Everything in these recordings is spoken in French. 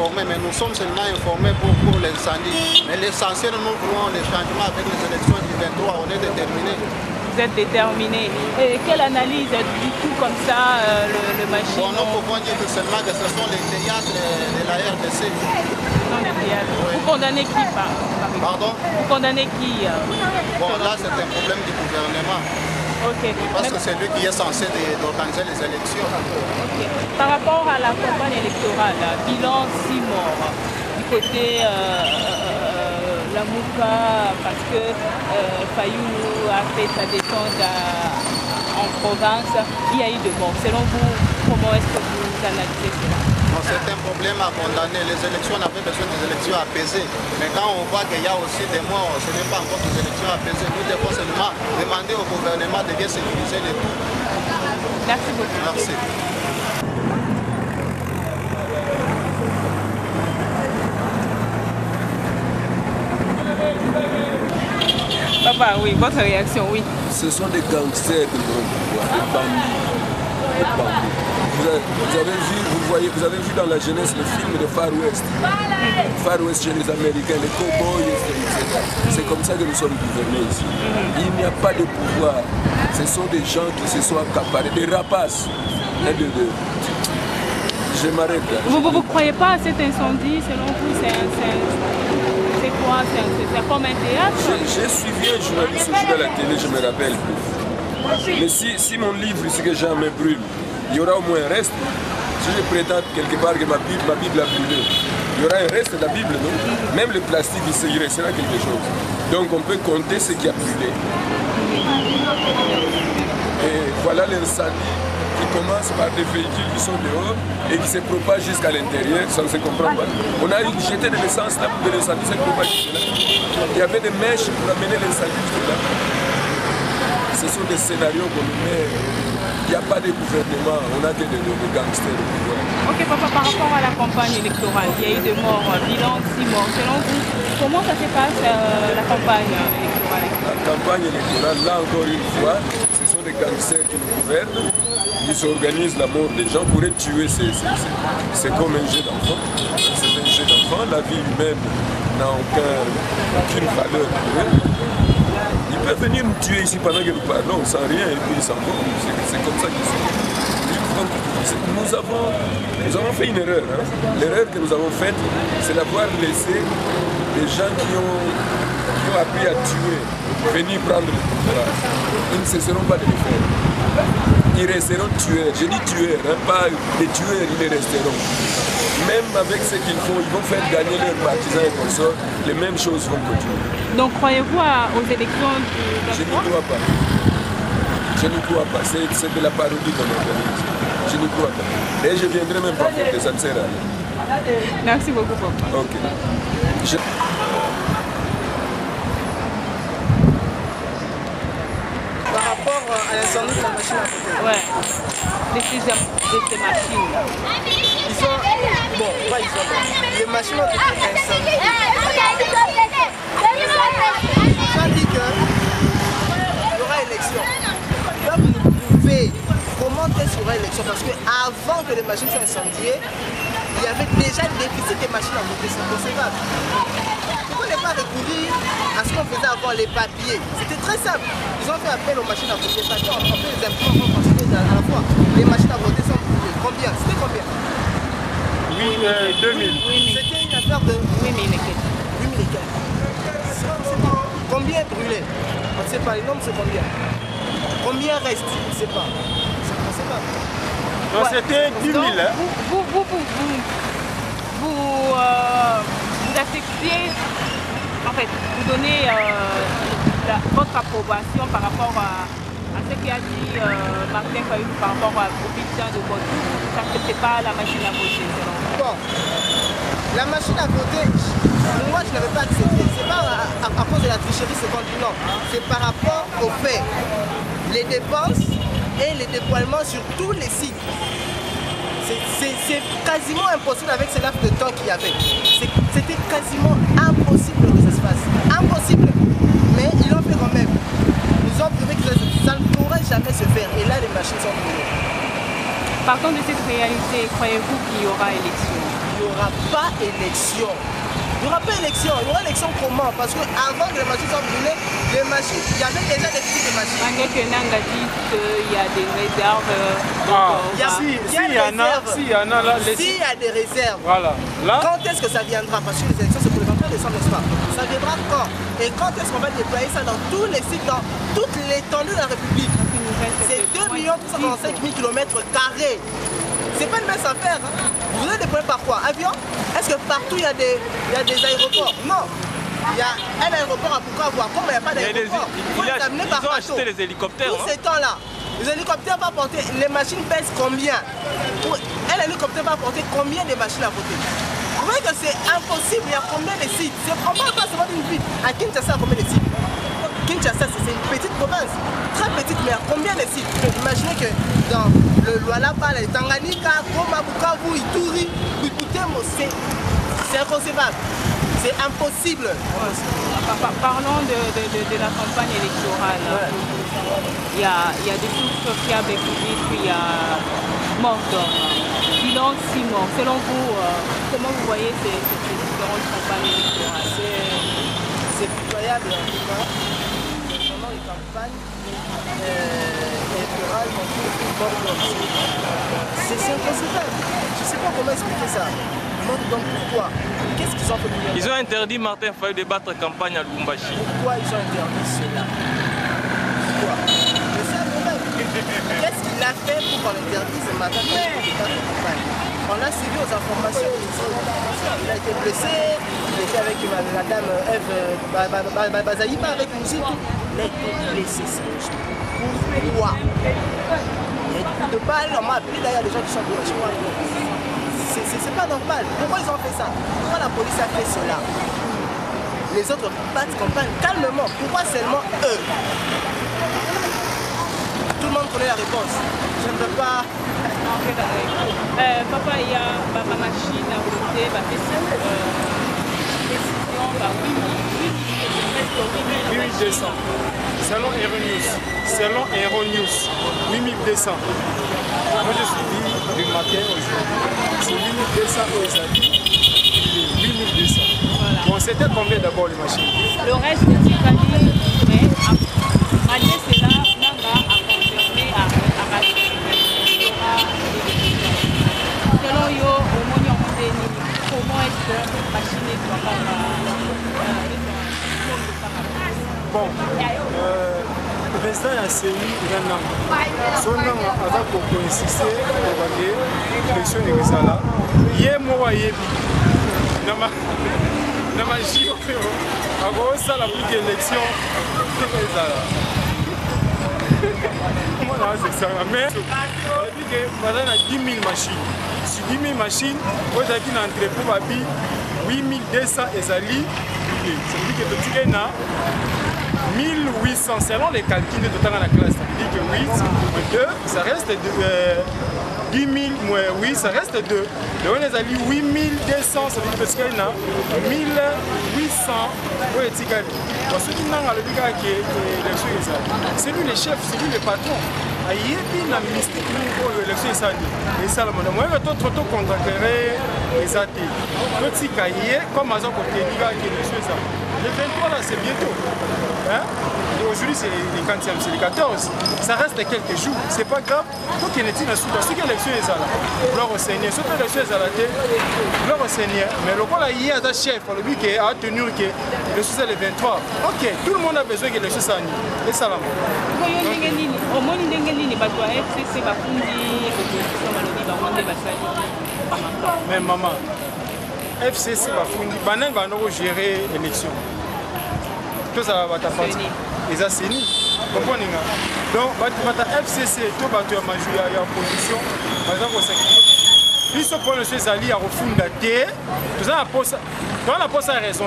informés, mais nous sommes seulement informés pour l'incendie. Mais l'essentiel, nous voulons les changements avec les élections du 23, on est déterminés. Vous êtes déterminés. Et quelle analyse du coup comme ça, le machine? Bon, nous pouvons dire que seulement que ce sont les théâtres de la RDC. Oui. Vous condamnez qui Pardon? Vous condamnez qui Bon, là c'est un problème du gouvernement. Okay. Parce que c'est lui qui est censé organiser les élections. Okay. Par rapport à la campagne électorale, bilan 6 morts du côté la Mouka, parce que Fayoulou a fait sa descente en province, il y a eu de morts. Selon vous, comment est-ce que vous analysez cela? C'est un problème à condamner. Les élections, on avait besoin des élections apaisées. Mais quand on voit qu'il y a aussi des morts, ce n'est pas encore des élections apaisées. Nous devons seulement demander au gouvernement de bien sécuriser les tout. Merci beaucoup. Merci. Papa, oui, votre réaction, oui. Ce sont des gangsters que nous avons, des bandits. Vous avez vu dans la jeunesse le film de Far West. Far West chez les Américains, les cow-boys, etc. C'est comme ça que nous sommes gouvernés ici. Il n'y a pas de pouvoir. Ce sont des gens qui se sont accaparés, des rapaces. Je m'arrête là. Vous ne croyez pas à cet incendie? Selon vous, c'est quoi? C'est comme un théâtre? J'ai suivi un journaliste aujourd'hui à la télé, je me rappelle plus. Mais si mon livre, ce que jamais brûle, il y aura au moins un reste. Si je prétends quelque part que ma Bible a brûlé, il y aura un reste de la Bible, non? Même le plastique, il restera quelque chose. Donc on peut compter ce qui a brûlé. Et voilà l'incendie qui commence par des véhicules qui sont dehors et qui se propagent jusqu'à l'intérieur, ça ne se comprend pas. On a jeté de l'essence là pour que l'incendie se propage jusque là. Il y avait des mèches pour amener l'incendie jusque là. Ce sont des scénarios qu'on nous met. Il n'y a pas de gouvernement, on a que des gangsters. Ok papa, par rapport à la campagne électorale, il y a eu des morts, bilan 6 morts. Selon vous, comment ça se passe la campagne électorale? La campagne électorale, là encore une fois, ce sont des gangsters qui nous gouvernent. Ils organisent la mort des gens pour les tuer. C'est comme un jeu d'enfant. C'est un jeu d'enfant. La vie humaine n'a aucune valeur pour eux. Ils peuvent venir nous tuer ici pendant que nous parlons sans rien et puis ils s'en vont. C'est comme ça qu'ils sont. Nous avons fait une erreur. Hein. L'erreur que nous avons faite, c'est d'avoir laissé des gens qui ont appris à tuer venir prendre le pouvoir. Ils ne cesseront pas de le faire. Ils resteront tueurs. Je dis tueurs, hein, pas des tueurs, ils les resteront. Même avec ce qu'ils font, ils vont faire gagner leurs partisans et consorts, les mêmes choses vont continuer. Donc croyez-vous aux élections du 23? Je n'y crois pas. Je n'y crois pas. C'est de la parodie qu'on organise. Je n'y crois pas. Et je ne viendrai même pas voter, ça ne sert à rien. Merci beaucoup, papa. Ok. Par rapport à l'incendie de la machine à voter. Ouais. De ces machines. Ils ont... Bon, pas ils ont... Les machines ont été incendiées. Ça dit qu'il y aura élection. Donc vous pouvez commenter sur l'élection parce qu'avant que les machines soient incendiées, il y avait déjà le déficit des machines à voter. C'est conséquent. Pourquoi ne pas recourir à ce qu'on faisait avant, les papiers? C'était très simple. Ils ont fait appel aux machines à voter. Parce qu'on fait les imprimantes en quantité à la fois. Les machines à voter sont brûlées. Combien? C'était combien? 2000. C'était une affaire de 8000 et quelques. 8000 et quelques. Combien brûlé? On ne sait pas. Les nombres, c'est combien? Combien reste? On ne sait pas. On ne sait pas. Non, c'était 10 000. Hein? Vous acceptez, en fait, vous donnez votre approbation par rapport à ce qu'a dit Martin Fayoulou par rapport au bulletin de vote. Vous n'acceptez pas la machine à voter, selon vous? Bon, la machine à voter, moi je n'avais pas accepté. C'est pas à cause de la tricherie, c'est contre non. C'est par rapport aux faits. Les dépenses et les déploiements sur tous les sites. C'est quasiment impossible avec ce laps de temps qu'il y avait. C'était quasiment impossible que ça se fasse. Impossible. Mais ils l'ont fait quand même. Ils ont prouvé que ça ne pourrait jamais se faire. Et là, les machines sont brûlées. Partant de cette réalité, croyez-vous qu'il y aura élection? n'y aura pas élection. Il n'y aura pas élection. Il y aura élection comment? Parce qu'avant que les machines soient brûlées, les machines, il y avait déjà des petites machines. Malgré que Nanga dit qu'il y a des réserves. S'il y a des réserves, voilà. Là, quand est-ce que ça viendra? Parce que les élections, c'est pour le 23 décembre, n'est-ce pas? Ça viendra quand? Et quand est-ce qu'on va déployer ça dans tous les sites, dans toute l'étendue de la République? C'est 2 345 000 km². C'est pas une mince affaire. Hein? Vous allez déployer par quoi? Avion? Est-ce que partout il y a des aéroports? Non. Il y a un aéroport à Bukavu. Comme il n'y a pas d'aéroport, il faut les amener par bateau. Acheter les hélicoptères. Tous ces temps-là, les hélicoptères vont porter. Les machines pèsent combien? Un hélicoptère va porter combien de machines à côté? Vous voyez que c'est impossible. Il y a combien de sites? On parle pas seulement d'une ville. À Kinshasa, combien de sites? Kinshasa, c'est une petite province, très petite, mais combien de sites? Imaginez que dans le Lualaba, le Tanganyika, Goma, Bukavu, Ituri, Bukutemo, c'est inconcevable, c'est impossible. Parlons de la campagne électorale. Il y a des sources fiables qui disent qu'il y a mort d'homme. Bilan 6 morts. Selon vous, comment vous voyez ces différentes campagnes électorales? C'est pitoyable en tout cas. Pendant les campagnes électorales, c'est inconcevable. Je ne sais pas comment expliquer ça. Donc pourquoi? Qu'est-ce qu'ils ont fait? Ils ont interdit Martin Fayulu de battre campagne à Lubumbashi. Pourquoi ils ont interdit cela? Pourquoi? C'est ça le problème. Qu'est-ce qu'il a fait pour qu'on interdise Martin Fayulu de battre campagne? On a suivi aux informations. Il a été blessé, il était avec la dame Eve Bazaïba, avec musique. Il a été blessé, c'est pourquoi? Il y a des coups de balle, on m'a appelé d'ailleurs des gens qui sont blessés. C'est pas normal. Pourquoi ils ont fait ça? Pourquoi la police a fait cela? Les autres battent campagne calmement. Pourquoi seulement eux? Tout le monde connaît la réponse. Je ne veux pas... Papa, il y a ma machine à voter, ma décision, 8200. Selon Aeronews, 8200. Moi je suis dit du matin aujourd'hui. C'est 8200 aujourd'hui. 8200. Voilà. Bon, c'était combien d'abord les machines? Le reste de Ticali, mais malgré cela, Nanga a confirmé à racheter. Selon yo, au Monion Mondeni, comment est-ce que la machine doit pas bon, le président a séni son nom a insisté pour l'élection de Rizala. Hier, moi, na magie a ça la plus d'élection de Rizala. Mais il dit que voilà, il y a 10 000 machines. Sur 10 000 machines, vous avez un entrepôt à 8200 ezali. Ça veut dire que le ticket n'a 1800 selon les calculs de total dans la classe. Ça veut dire que 8 moins 2, ça reste 10 000 moins 8, ça reste 2. Donc on a 8200, ça veut dire qu'il y a 1800 pour les tickets. Parce que c'est lui le chef, c'est lui le patron. Il y a une mystique pour l'élection et ça le monde. Moi, je suis trop contracté les athées. Petit cahier, comme à côté le 23 là, c'est bientôt. Hein? Aujourd'hui, c'est le 40e, c'est le 14. Ça reste quelques jours. C'est pas grave. Tout qui est dans ce qui est l'élection est là. Gloire au Seigneur. Surtout l'élection est là. Gloire au Seigneur. Mais le rôle il y a un chef, le but qui a tenu que le succès est le 23. Ok, tout le monde a besoin que l'élection soit année. Et ça là. Mais maman, FCC va fournir, va gérer l'élection. Tout ça va t'apporter. Les assainies. Comprenez? Donc, FCC, tout va te manger en position. Par exemple, au 5. Puis, ce point de ces alliés à refondre tout ça, on a posé la raison.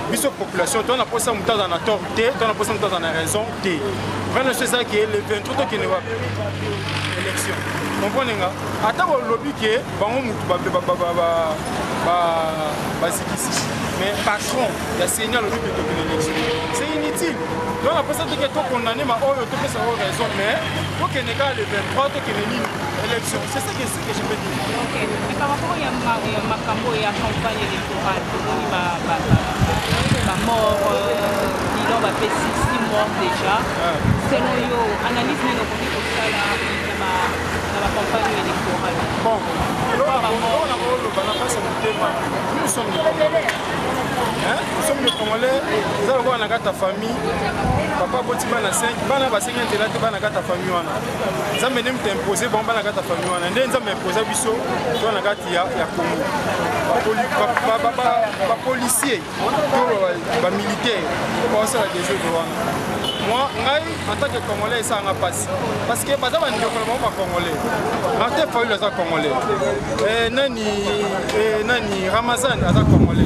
Puis, cette population, on a posé dans la tort, on a posé dans la raison. Vraiment, c'est ça qui est le 23 qui ne va pas élection. Comprenez? Attends, le lobby qui est, mais patron, il y a signal au début de l'élection. C'est inutile. Donc après ça, tu as condamné, mais tu as raison, mais il faut qu'il y ait le 23, il y ait une élection. C'est ça que je peux dire. Ok. Et par rapport à ma campagne électorale, ma mort, bilan va faire 6 morts déjà. Selon yo, analyse de la campagne électorale. Bon, nous sommes les Congolais. Nous sommes les Congolais, nous avons ta famille. Papa Boti bana 5, bana ba 5 intérêt bana ta famille wana. Ça me nem t'imposer bon bana ta famille wana. Ndé nza m'imposer biso to na gati ya Congo. Ba policier, ba militaire, ba ça des jeux de wana. Moi, en tant que Congolais, ça m'a passé. Parce que pas d'abord, nous sommes pas Congolais. Martin Fayulu est Congolais. Nani Ramazan est Congolais.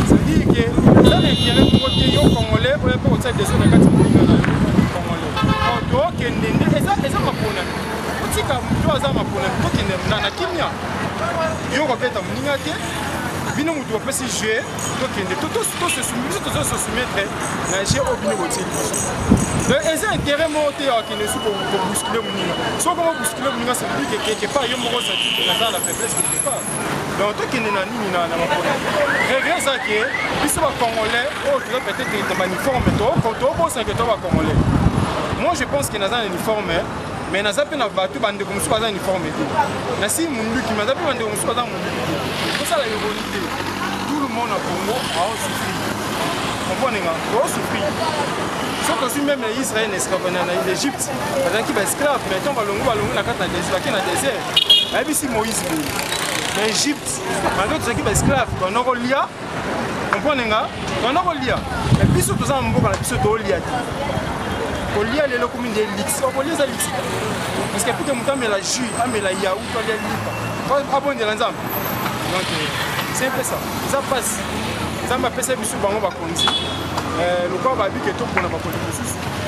C'est-à-dire que ça l'intérêt pour les Congolais, on est pour des zones Congolais. Donc, et ça, ma problème. Si tu as ma problème, tu as un Kimia. Tu as un bino mutu opesi jouer tokende to se soumettre na jeu au bino botier donc eza intérêt mo te ya kende su ko bousculer muninga so ko bousculer muninga ça veut dire que quelque part yo moko ça qui na la faiblesse quelque part donc tokende na nini na mapona regret ça que biso ba congolais oh tu peut-être dans uniforme to bo ça que to ba congolais moi je pense que na un uniforme mais na zape na batu bande comme ça ba uniforme na si mundu ki ma zape bande comme ça ba mundu ça la réalité. Tout le monde à Congo a souffert. Comprenez nga, a souffert. Sauf que si même Israël est esclave en Égypte, pendant qu'il est esclave, mais quand on la carte dans le désert, mais si Moïse veut. En Égypte, pendant que tu es esclave, on a relia, comprenez nga, on a relia. Et puis surtout ça, on a la piscine de relia. Relia les locaux des lix, on relia les lix. Parce que pour que mon mais la jus, mais la yaourt, on les lipa. Pas bon de l'ensemble. Donc c'est un peu ça. Ça passe. Ça m'a fait ça sur bango ba konzi. Le corps va dire que tout pour na ba konzi.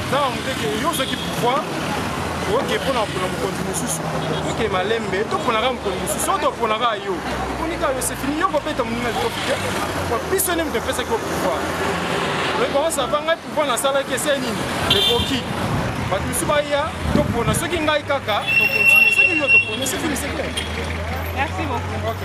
Ça on dit que yo ceux qui pouvoir OK pour na konzi. OK malembe tout pour na ba konzi. So to pour na ba yo. Unika yo c'est fini yo ko peta muninga ko fika. Ko pisone me fait ça ko pouvoir. Le comment ça va ngai pouvoir na sala que c'est nini? Le coquille. Ba tu subaya to pour na ceux qui ngai kaka to continuer. Ceux qui yo to pour c'est fini c'est clair. Merci beaucoup. OK.